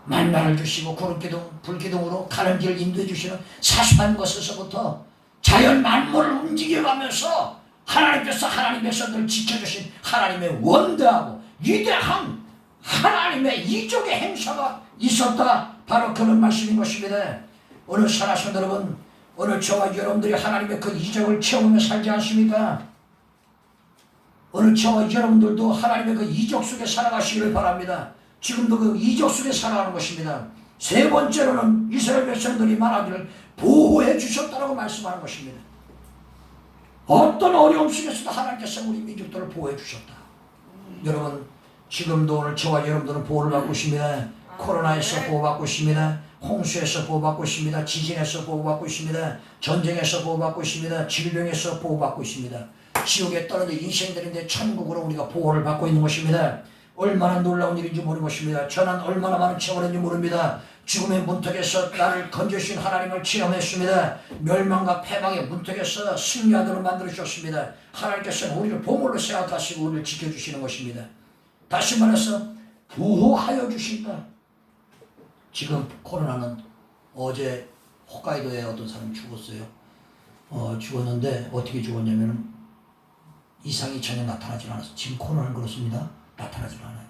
만나를 주시고 구름기둥 불기둥으로 가는 길을 인도해 주시는 사소한 것에서부터 자연 만물을 움직여가면서 하나님께서 하나님 백성들을 지켜주신 하나님의 원대하고 위대한 하나님의 이적의 행사가 있었다. 바로 그런 말씀인 것입니다. 오늘 살아신 여러분, 오늘 저와 여러분들이 하나님의 그 이적을 체험하며 살지 않습니까? 오늘 저와 여러분들도 하나님의 그 이적 속에 살아가시기를 바랍니다. 지금도 그 이적 속에 살아가는 것입니다. 세 번째로는 이스라엘 백성들이 말하기를 보호해 주셨다고 말씀하는 것입니다. 어떤 어려움 속에서도 하나님께서 우리 민족들을 보호해 주셨다. 여러분 지금도 오늘 저와 여러분들은 보호를 받고 있습니다. 코로나에서 보호받고 있습니다. 홍수에서 보호받고 있습니다. 지진에서 보호받고 있습니다. 전쟁에서 보호받고 있습니다. 질병에서 보호받고 있습니다. 지옥에 떨어진 인생들인데 천국으로 우리가 보호를 받고 있는 것입니다. 얼마나 놀라운 일인지 모르는 것입니다. 저는 얼마나 많은 체험을 했는지 모릅니다. 죽음의 문턱에서 나를 건져주신 하나님을 체험했습니다. 멸망과 패망의 문턱에서 승리하도록 만들어주셨습니다. 하나님께서는 우리를 보물로 생각하시고 우리를 지켜주시는 것입니다. 다시 말해서 보호하여 주신다. 지금 코로나는 어제 홋카이도에 어떤 사람이 죽었어요. 죽었는데 어떻게 죽었냐면 이상이 전혀 나타나지 않았어요. 지금 코로나는 그렇습니다. 나타나지 않아요.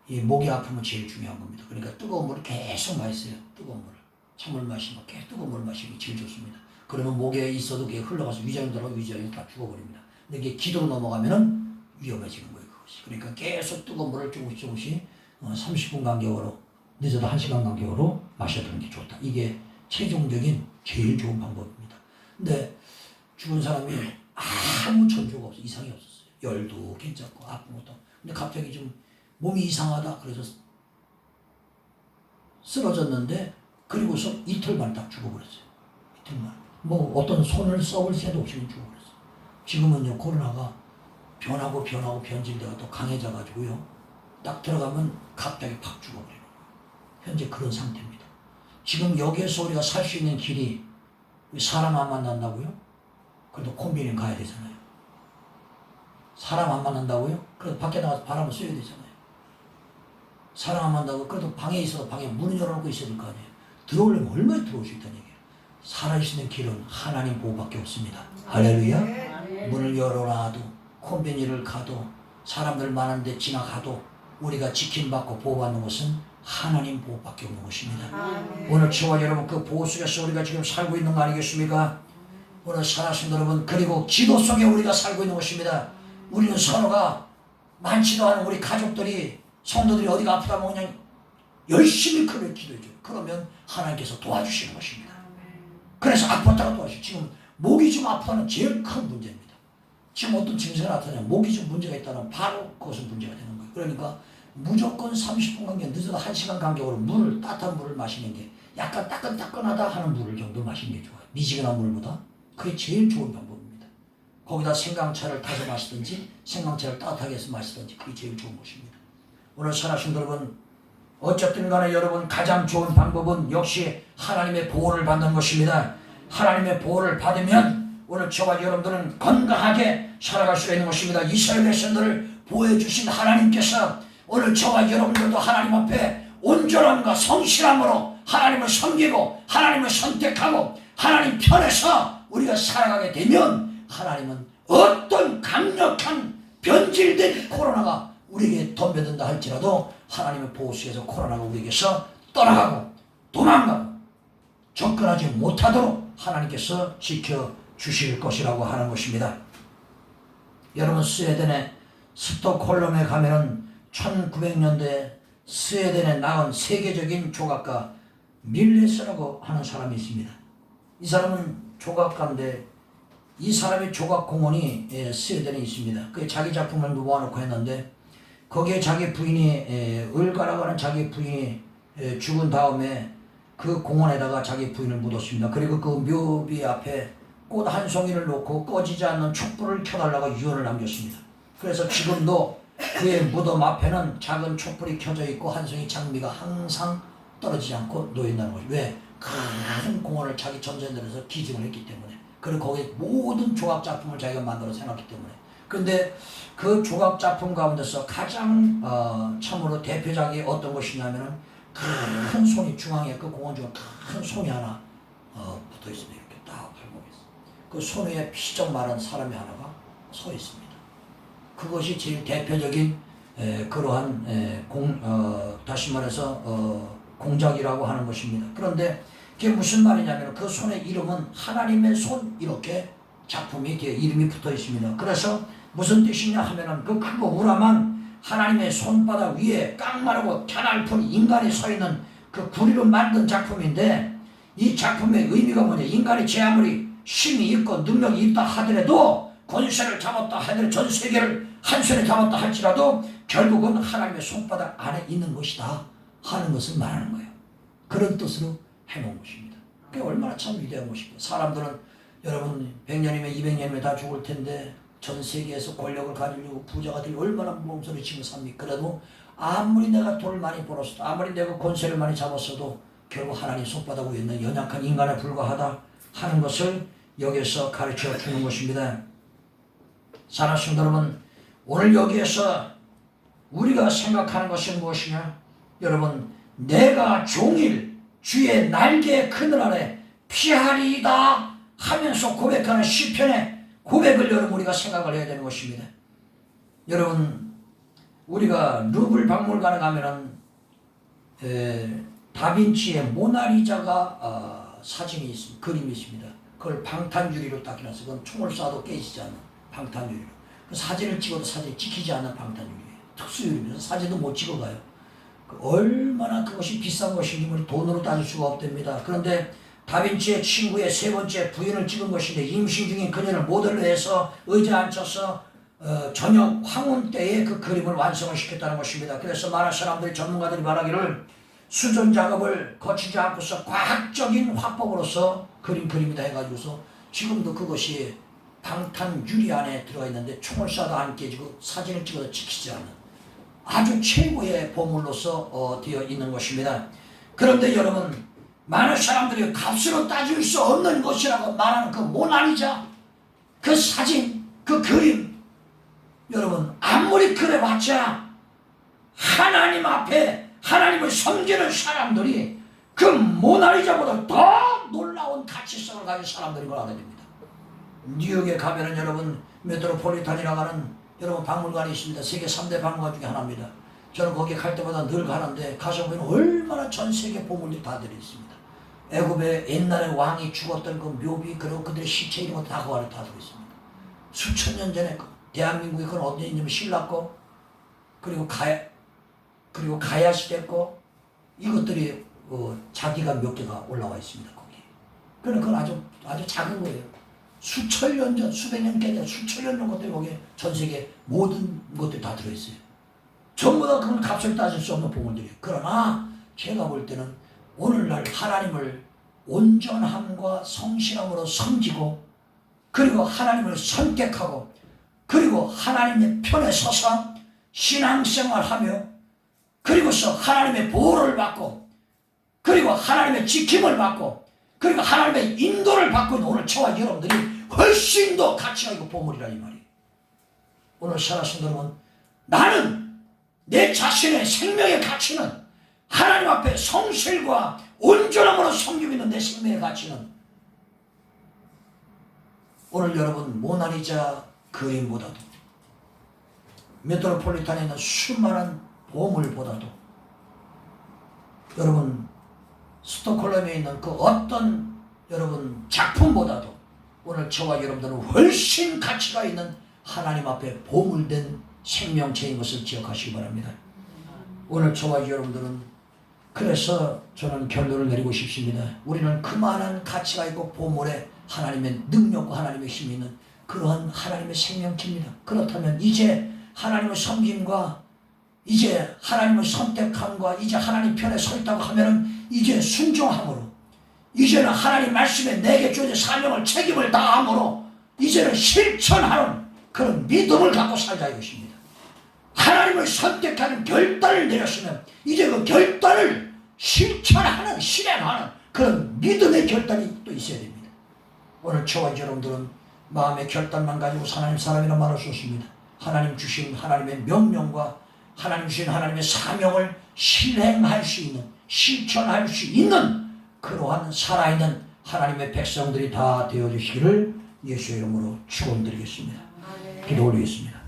이 목이 아프면 제일 중요한 겁니다. 그러니까 뜨거운 물을 계속 마셔요. 뜨거운 물을. 찬물 마시면 계속 뜨거운 물을 마시는 게 제일 좋습니다. 그러면 목에 있어도 그게 흘러가서 위장이 들어가고 위장이 다 죽어버립니다. 근데 이게 기도로 넘어가면은 위험해지는 거예요. 그것이. 그러니까 계속 뜨거운 물을 조금씩 30분 간격으로 늦어도 1시간 간격으로 마셔두는 게 좋다. 이게 최종적인 제일 좋은 방법입니다. 근데 죽은 사람이 아무 전조가 없어. 이상이 없었어요. 열도 괜찮고 아픈 것도. 근데 갑자기 좀 몸이 이상하다. 그래서 쓰러졌는데 그리고서 이틀 만에 딱 죽어버렸어요. 이틀만. 뭐 어떤 손을 써볼 새도 없이 죽어버렸어요. 지금은요 코로나가 변하고 변질되가 또 강해져가지고요. 딱 들어가면 갑자기 팍 죽어버려요. 현재 그런 상태입니다. 지금 여기에서 우리가 살 수 있는 길이 사람 안 만난다고요? 그래도 콤비니는 가야 되잖아요. 사람 안 만난다고요? 그래도 밖에 나가서 바람을 쐬야 되잖아요. 사람 안 만난다고 그래도 방에 있어서 방에 문을 열어놓고 있어야 될 거 아니에요. 들어오려면 얼마나 들어올 수 있다는 얘기예요. 살아있는 길은 하나님 보호밖에 없습니다. 할렐루야. 문을 열어놔도 콤비니를 가도 사람들 많은데 지나가도 우리가 지킴받고 보호받는 것은 하나님 보호밖에 없는 것입니다. 오늘 저와 여러분 그 보호 속에서 우리가 지금 살고 있는 거 아니겠습니까? 오늘 살아신 여러분 그리고 기도 속에 우리가 살고 있는 것입니다. 우리는 서로가 많지도 않은 우리 가족들이 성도들이 어디가 아프다면 그냥 열심히 그를 기도해줘요. 그러면 하나님께서 도와주시는 것입니다. 그래서 아팠다가 도와주시죠. 지금 목이 좀 아프다는 제일 큰 문제입니다. 지금 어떤 증세가 나타나면 목이 좀 문제가 있다면 바로 그것은 문제가 되는 거예요. 그러니까 무조건 30분 간격 늦어도 1시간 간격으로 물을 따뜻한 물을 마시는 게 약간 따끈따끈하다 하는 물을 정도 마시는 게 좋아요. 미지근한 물보다 그게 제일 좋은 방법입니다. 거기다 생강차를 타서 마시든지 생강차를 따뜻하게 해서 마시든지 그게 제일 좋은 것입니다. 오늘 살아신 여러분 어쨌든 간에 여러분 가장 좋은 방법은 역시 하나님의 보호를 받는 것입니다. 하나님의 보호를 받으면 오늘 저와 여러분들은 건강하게 살아갈 수가 있는 것입니다. 이스라엘 백성들을 보호해 주신 하나님께서 오늘 저와 여러분들도 하나님 앞에 온전함과 성실함으로 하나님을 섬기고 하나님을 선택하고 하나님 편에서 우리가 살아가게 되면 하나님은 어떤 강력한 변질된 코로나가 우리에게 덤벼든다 할지라도 하나님의 보호수에서 코로나가 우리에게서 떠나가고 도망가고 접근하지 못하도록 하나님께서 지켜주실 것이라고 하는 것입니다. 여러분, 스웨덴의 스톡홀름에 가면은 1900년대 스웨덴에 나온 세계적인 조각가 밀레스라고 하는 사람이 있습니다. 이 사람은 조각가인데 이 사람의 조각 공원이 스웨덴에 있습니다. 그게 자기 작품을 모아놓고 했는데 거기에 자기 부인이 을가라고 하는 자기 부인이 죽은 다음에 그 공원에다가 자기 부인을 묻었습니다. 그리고 그 묘비 앞에 꽃 한 송이를 놓고 꺼지지 않는 촛불을 켜달라고 유언을 남겼습니다. 그래서 지금도 그의 무덤 앞에는 작은 촛불이 켜져 있고 한 송이 장미가 항상 떨어지지 않고 놓여있다는 것이. 왜? 큰 공원을 자기 전생들에서 기증을 했기 때문에. 그리고 거기에 모든 조각 작품을 자기가 만들어서 해놨기 때문에. 그런데 그 조각 작품 가운데서 가장 참으로 대표작이 어떤 것이냐면은 큰 손이 중앙에 그 공원 중에 큰 손이 하나 붙어 있습니다. 이렇게 딱 발목에서 그 손 위에 피적 마른 사람이 하나가 서 있습니다. 그것이 제일 대표적인 그러한 다시 말해서 공작이라고 하는 것입니다. 그런데 그게 무슨 말이냐면 그 손의 이름은 하나님의 손 이렇게 작품이 이름이 붙어 있습니다. 그래서 무슨 뜻이냐 하면은 그 크고 우람한 하나님의 손바닥 위에 깡마르고 갸냘픈 인간이 서 있는 그 구리로 만든 작품인데 이 작품의 의미가 뭐냐? 인간이 제 아무리 힘이 있고 능력이 있다 하더라도 권세를 잡았다 하더라도 전 세계를 한 손에 잡았다 할지라도 결국은 하나님의 손바닥 안에 있는 것이다 하는 것을 말하는 거예요. 그런 뜻으로 해놓은 것입니다. 그게 얼마나 참 위대한 것입니까? 사람들은 여러분 100년이면 200년이면 다 죽을 텐데 전 세계에서 권력을 가지려고 부자가 되려 얼마나 몸소리 치고 삽니까? 그래도 아무리 내가 돈을 많이 벌었어도 아무리 내가 권세를 많이 잡았어도 결국 하나님 손바닥 위에 있는 연약한 인간에 불과하다 하는 것을 여기에서 가르쳐 주는 것입니다. 사랑하는 성도 여러분, 오늘 여기에서 우리가 생각하는 것은 무엇이냐? 여러분, 내가 종일 주의 날개 그늘 아래 피하리이다 하면서 고백하는 시편의 고백을 여러분 우리가 생각을 해야 되는 것입니다. 여러분, 우리가 루블 박물관에 가면은 다빈치의 모나리자가 사진이 있습니다. 그림이 있습니다. 그걸 방탄유리로 딱 해놨어요. 그건 총을 쏴도 깨지지 않는 방탄유리로. 그 사진을 찍어도 사진이 찍히지 않는 방탄유리예요. 특수유리면서 사진도 못 찍어가요. 얼마나 그것이 비싼 것인지 우리 돈으로 따질 수가 없답니다. 그런데 다빈치의 친구의 세 번째 부인을 찍은 것인데 임신 중인 그녀를 모델로 해서 의자에 앉혀서 저녁 황혼 때에 그 그림을 완성을 시켰다는 것입니다. 그래서 많은 사람들이 전문가들이 말하기를 수전 작업을 거치지 않고서 과학적인 화법으로서 그림이다 해가지고서 지금도 그것이 방탄 유리 안에 들어가 있는데 총을 쏴도 안 깨지고 사진을 찍어도 찍히지 않는 아주 최고의 보물로서 되어 있는 것입니다. 그런데 여러분, 많은 사람들이 값으로 따질 수 없는 것이라고 말하는 그 모나리자, 그 사진, 그 그림, 여러분 아무리 그래봤자 하나님 앞에 하나님을 섬기는 사람들이 그 모나리자보다 더 놀라운 가치성을 가진 사람들인 걸 알아야 됩니다. 뉴욕에 가면은 여러분 메트로폴리탄이라고 하는 여러분 박물관이 있습니다. 세계 3대 박물관 중에 하나입니다. 저는 거기 갈 때마다 늘 가는데 가서 보면 얼마나 전 세계 보물이 다 들어있습니다. 애굽의 옛날에 왕이 죽었던 그 묘비 그리고 그들의 시체 이런 것도 다 그 안에 다 들어있습니다. 수천 년 전에 대한민국이 그건 어디에 있냐면 신라거 그리고 가야 시대 거 이것들이 자기가 몇 개가 올라와 있습니다. 거기. 그건 아주 작은 거예요. 수천 년 전, 수백 년께 아니라 수천 년 전 것들이 거기에 전 세계 모든 것들이 다 들어있어요. 전부 다 그건 값을 따질 수 없는 보물들이에요. 그러나 제가 볼 때는 오늘날 하나님을 온전함과 성실함으로 섬기고 그리고 하나님을 선택하고 그리고 하나님의 편에 서서 신앙생활하며 그리고서 하나님의 보호를 받고 그리고 하나님의 지킴을 받고 그리고 하나님의 인도를 받고 있는 오늘 저와 여러분들이 훨씬 더 가치가 있고 보물이라 이 말이에요. 오늘 살아신 여러분, 나는 내 자신의 생명의 가치는 하나님 앞에 성실과 온전함으로 섬기고 있는 내 생명의 가치는 오늘 여러분 모나리자 그림보다도 메트로폴리탄에 있는 수많은 보물보다도 여러분 스톡홀름에 있는 그 어떤 여러분 작품보다도 오늘 저와 여러분들은 훨씬 가치가 있는 하나님 앞에 보물된 생명체인 것을 기억하시기 바랍니다. 오늘 저와 여러분들은 그래서 저는 결론을 내리고 싶습니다. 우리는 그만한 가치가 있고 보물에 하나님의 능력과 하나님의 힘이 있는 그러한 하나님의 생명체입니다. 그렇다면 이제 하나님의 섬김과 이제 하나님의 선택함과 이제 하나님 편에 서 있다고 하면은 이제 순종함으로 이제는 하나님 말씀에 내게 주어진 사명을 책임을 다함으로 이제는 실천하는 그런 믿음을 갖고 살자 이것입니다. 하나님을 선택하는 결단을 내렸으면 이제 그 결단을 실천하는 실행하는 그런 믿음의 결단이 또 있어야 됩니다. 오늘 저와 여러분들은 마음의 결단만 가지고 하나님 사람이라 말할 수 없습니다. 하나님 주신 하나님의 명령과 하나님 주신 하나님의 사명을 실행할 수 있는 실천할 수 있는 그러한 살아있는 하나님의 백성들이 다 되어주시기를 예수의 이름으로 축원드리겠습니다. 기도 올리겠습니다.